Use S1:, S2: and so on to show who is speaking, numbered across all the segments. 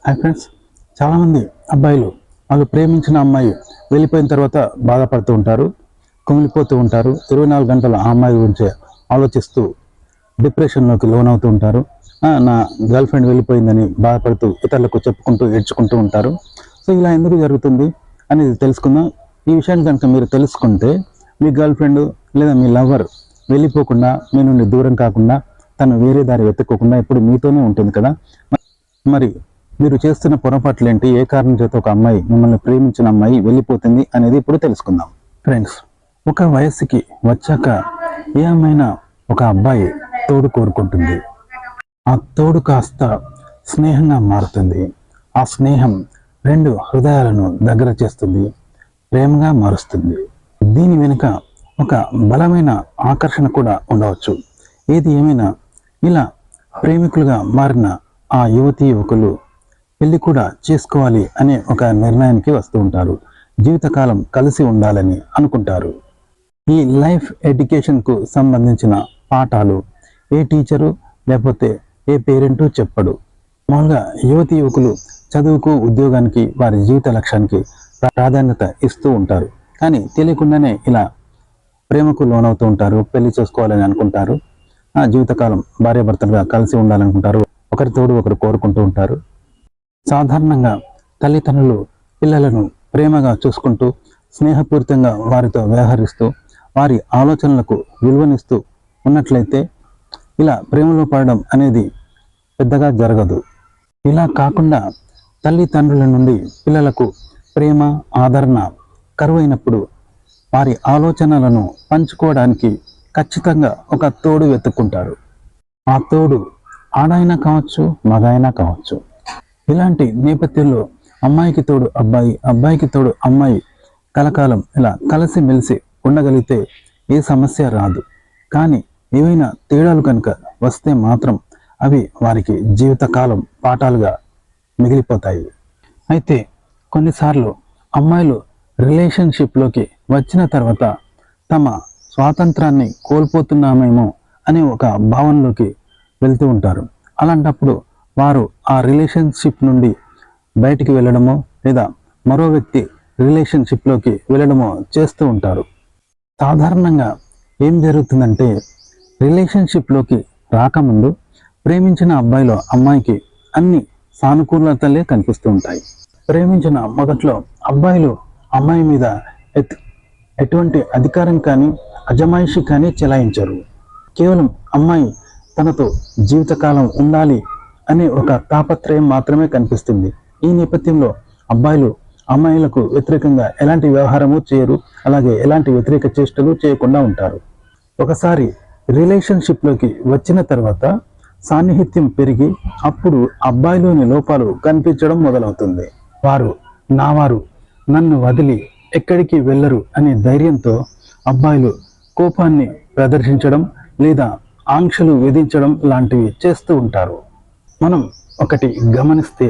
S1: Hi friends, చాలామంది అబ్బాయిలు వాళ్ళు ప్రేమించిన అమ్మాయి వెళ్ళిపోయిన తర్వాత బాధపడుతూ ఉంటారు, కుమిలిపోతూ ఉంటారు. 24 గంటలు ఆ అమ్మాయి గురించే ఆలోచిస్తూ డిప్రెషన్లోకి లోనవుతూ ఉంటారు. నా గర్ల్ ఫ్రెండ్ వెళ్ళిపోయిందని బాధపడుతూ ఇతరులకు చెప్పుకుంటూ ఏడ్చుకుంటూ ఉంటారు. సో ఇలా ఎందుకు జరుగుతుంది అనేది తెలుసుకుందాం. ఈ విషయాన్ని కనుక మీరు తెలుసుకుంటే మీ గర్ల్ ఫ్రెండ్ లేదా మీ లవర్ వెళ్ళిపోకుండా మీ నుండి దూరం కాకుండా తను వేరే దారి వెతుక్కోకుండా ఎప్పుడు మీతోనే ఉంటుంది కదా. మరి మీరు చేస్తున్న పొరపాట్లు ఏంటి, ఏ కారణం చేత ఒక అమ్మాయి మిమ్మల్ని ప్రేమించిన అమ్మాయి వెళ్ళిపోతుంది అనేది ఇప్పుడు తెలుసుకుందాం. ఫ్రెండ్స్, ఒక వయస్సుకి వచ్చాక ఏ అమ్మాయినా ఒక అబ్బాయి తోడు కోరుకుంటుంది. ఆ తోడు కాస్త స్నేహంగా మారుతుంది. ఆ స్నేహం 2 హృదయాలను దగ్గర చేస్తుంది, ప్రేమగా మారుస్తుంది. దీని వెనుక ఒక బలమైన ఆకర్షణ కూడా ఉండవచ్చు. ఏది ఏమైనా ఇలా ప్రేమికులుగా మారిన ఆ యువతీ యువకులు పెళ్లి కూడా చేసుకోవాలి అనే ఒక నిర్ణయానికి వస్తూ ఉంటారు. జీవితకాలం కలిసి ఉండాలని అనుకుంటారు. ఈ లైఫ్ ఎడ్యుకేషన్కు సంబంధించిన పాఠాలు ఏ టీచరు లేకపోతే ఏ పేరెంటు చెప్పడు. మామూలుగా యువతీ యువకులు చదువుకు, ఉద్యోగానికి, వారి జీవిత లక్ష్యానికి ప్రాధాన్యత ఇస్తూ ఉంటారు. కానీ తెలియకుండానే ఇలా ప్రేమకు లోనవుతూ ఉంటారు, పెళ్లి చేసుకోవాలని అనుకుంటారు, జీవితకాలం భార్యాభర్తలుగా కలిసి ఉండాలనుకుంటారు, ఒకరి తోడు ఒకరు కోరుకుంటూ ఉంటారు. సాధారణంగా తల్లిదండ్రులు పిల్లలను ప్రేమగా చూసుకుంటూ స్నేహపూరితంగా వారితో వ్యవహరిస్తూ వారి ఆలోచనలకు విలువనిస్తూ ఉన్నట్లయితే ఇలా ప్రేమలో పడడం అనేది పెద్దగా జరగదు. ఇలా కాకుండా తల్లిదండ్రుల నుండి పిల్లలకు ప్రేమ, ఆదరణ కరువైనప్పుడు వారి ఆలోచనలను పంచుకోవడానికి ఖచ్చితంగా ఒక తోడు వెతుక్కుంటారు. ఆ తోడు ఆడైనా కావచ్చు, మగైనా కావచ్చు. ఇలాంటి నేపథ్యంలో అమ్మాయికి తోడు అబ్బాయి, అబ్బాయికి తోడు అమ్మాయి కలకాలం ఇలా కలిసి మెలిసి ఉండగలిగితే ఏ సమస్య రాదు. కానీ ఏవైనా తేడాలు కనుక వస్తే మాత్రం అవి వారికి జీవితకాలం పాఠాలుగా మిగిలిపోతాయి. అయితే కొన్నిసార్లు అమ్మాయిలు రిలేషన్షిప్లోకి వచ్చిన తర్వాత తమ స్వాతంత్రాన్ని కోల్పోతున్నామేమో అనే ఒక భావనలోకి వెళ్తూ ఉంటారు. అలాంటప్పుడు వారు ఆ రిలేషన్షిప్ నుండి బయటికి వెళ్ళడమో లేదా మరో వ్యక్తి రిలేషన్షిప్లోకి వెళ్ళడమో చేస్తూ ఉంటారు. సాధారణంగా ఏం జరుగుతుందంటే రిలేషన్షిప్లోకి రాకముందు ప్రేమించిన అబ్బాయిలో అమ్మాయికి అన్ని సానుకూలతలే కనిపిస్తూ ఉంటాయి. ప్రేమించిన మొదట్లో అబ్బాయిలు అమ్మాయి మీద ఎటువంటి అధికారం కానీ అజమాయిషి కానీ చెలాయించరు. కేవలం అమ్మాయి తనతో జీవితకాలం ఉండాలి అనే ఒక తాపత్రయం మాత్రమే కనిపిస్తుంది. ఈ నేపథ్యంలో అబ్బాయిలు అమ్మాయిలకు వ్యతిరేకంగా ఎలాంటి వ్యవహారము చేయరు, అలాగే ఎలాంటి వ్యతిరేక చేష్టలు చేయకుండా ఉంటారు. ఒకసారి రిలేషన్షిప్లోకి వచ్చిన తర్వాత సాన్నిహిత్యం పెరిగి అప్పుడు అబ్బాయిలోని లోపాలు కనిపించడం మొదలవుతుంది. వారు నావారు, నన్ను వదిలి ఎక్కడికి వెళ్ళరు అనే ధైర్యంతో అబ్బాయిలు కోపాన్ని ప్రదర్శించడం లేదా ఆంక్షలు విధించడం లాంటివి చేస్తూ ఉంటారు. మనం ఒకటి గమనిస్తే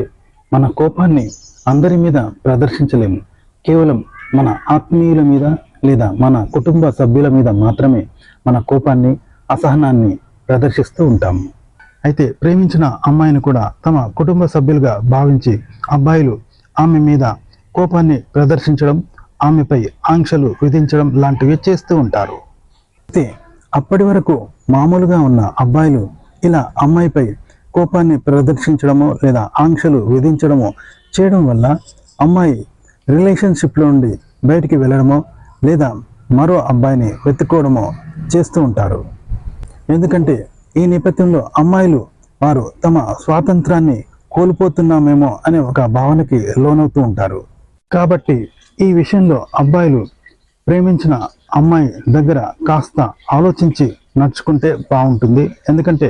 S1: మన కోపాన్ని అందరి మీద ప్రదర్శించలేము. కేవలం మన ఆత్మీయుల మీద లేదా మన కుటుంబ సభ్యుల మీద మాత్రమే మన కోపాన్ని, అసహనాన్ని ప్రదర్శిస్తూ ఉంటాము. అయితే ప్రేమించిన అమ్మాయిని కూడా తమ కుటుంబ సభ్యులుగా భావించి అబ్బాయిలు ఆమె మీద కోపాన్ని ప్రదర్శించడం, ఆమెపై ఆంక్షలు విధించడం లాంటివి చేస్తూ ఉంటారు. అయితే అప్పటి వరకు మామూలుగా ఉన్న అబ్బాయిలు ఇలా అమ్మాయిపై కోపాన్ని ప్రదర్శించడమో లేదా ఆంక్షలు విధించడమో చేయడం వల్ల అమ్మాయి రిలేషన్షిప్లో నుండి బయటికి వెళ్ళడమో లేదా మరో అబ్బాయిని వెతుక్కోవడమో చేస్తూ ఉంటారు. ఎందుకంటే ఈ నేపథ్యంలో అమ్మాయిలు వారు తమ స్వాతంత్రాన్ని కోల్పోతున్నామేమో అనే ఒక భావనకి లోనవుతూ ఉంటారు. కాబట్టి ఈ విషయంలో అబ్బాయిలు ప్రేమించిన అమ్మాయి దగ్గర కాస్త ఆలోచించి నడుచుకుంటే బాగుంటుంది. ఎందుకంటే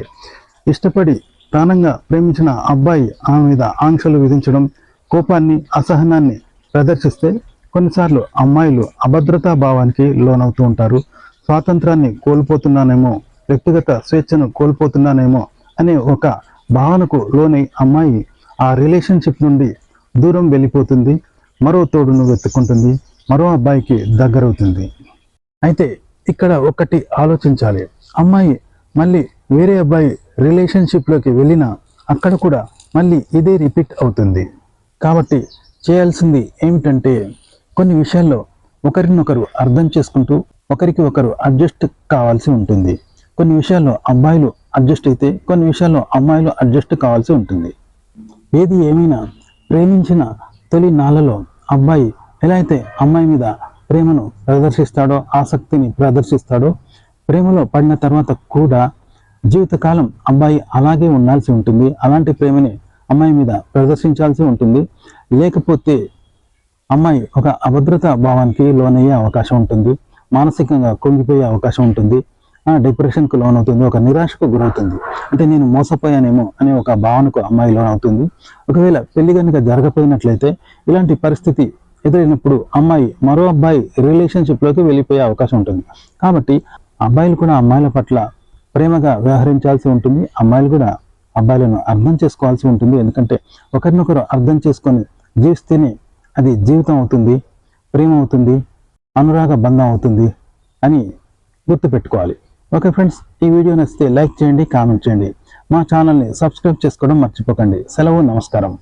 S1: ఇష్టపడి ప్రాణంగా ప్రేమించిన అబ్బాయి ఆమె మీద ఆంక్షలు విధించడం, కోపాన్ని, అసహనాన్ని ప్రదర్శిస్తే కొన్నిసార్లు అమ్మాయిలు అభద్రతా భావానికి లోనవుతూ ఉంటారు. స్వాతంత్రాన్ని కోల్పోతున్నానేమో, వ్యక్తిగత స్వేచ్ఛను కోల్పోతున్నానేమో అనే ఒక భావనకు లోనై అమ్మాయి ఆ రిలేషన్షిప్ నుండి దూరం వెళ్ళిపోతుంది, మరో తోడును వెతుక్కుంటుంది, మరో అబ్బాయికి దగ్గరవుతుంది. అయితే ఇక్కడ ఒకటి ఆలోచించాలి. అమ్మాయి మళ్ళీ వేరే అబ్బాయి రిలేషన్షిప్లోకి వెళ్ళినా అక్కడ కూడా మళ్ళీ ఇదే రిపీట్ అవుతుంది. కాబట్టి చేయాల్సింది ఏమిటంటే కొన్ని విషయాల్లో ఒకరినొకరు అర్థం చేసుకుంటూ ఒకరికి ఒకరు అడ్జస్ట్ కావాల్సి ఉంటుంది. కొన్ని విషయాల్లో అబ్బాయిలు అడ్జస్ట్ అయితే కొన్ని విషయాల్లో అమ్మాయిలు అడ్జస్ట్ కావాల్సి ఉంటుంది. ఏది ఏమైనా ప్రేమించిన తొలి నాళ్ళలో అబ్బాయి ఎలా అయితే అమ్మాయి మీద ప్రేమను ప్రదర్శిస్తాడో, ఆసక్తిని ప్రదర్శిస్తాడో, ప్రేమలో పడిన తర్వాత కూడా జీవితకాలం అబ్బాయి అలాగే ఉండాల్సి ఉంటుంది. అలాంటి ప్రేమని అమ్మాయి మీద ప్రదర్శించాల్సి ఉంటుంది. లేకపోతే అమ్మాయి ఒక అభద్రతా భావానికి లోనయ్యే అవకాశం ఉంటుంది. మానసికంగా కుంగిపోయే అవకాశం ఉంటుంది. డిప్రెషన్కు లోనవుతుంది. ఒక నిరాశకు గురవుతుంది. అంటే నేను మోసపోయానేమో అనే ఒక భావనకు అమ్మాయి లోనవుతుంది. ఒకవేళ పెళ్లి కనుక జరగపోయినట్లయితే ఇలాంటి పరిస్థితి ఎదురైనప్పుడు అమ్మాయి మరో అబ్బాయి రిలేషన్షిప్లోకి వెళ్ళిపోయే అవకాశం ఉంటుంది. కాబట్టి అబ్బాయిలు కూడా అమ్మాయిల పట్ల ప్రేమగా వ్యవహరించాల్సి ఉంటుంది. అమ్మాయిలు కూడా అబ్బాయిలను అర్థం చేసుకోవాల్సి ఉంటుంది. ఎందుకంటే ఒకరినొకరు అర్థం చేసుకొని జీవిస్తేనే అది జీవితం అవుతుంది, ప్రేమ అవుతుంది, అనురాగ బంధం అవుతుంది అని గుర్తుపెట్టుకోవాలి. ఓకే ఫ్రెండ్స్, ఈ వీడియో నచ్చితే లైక్ చేయండి, కామెంట్ చేయండి. మా ఛానల్ని సబ్స్క్రైబ్ చేసుకోవడం మర్చిపోకండి. సెలవు, నమస్కారం.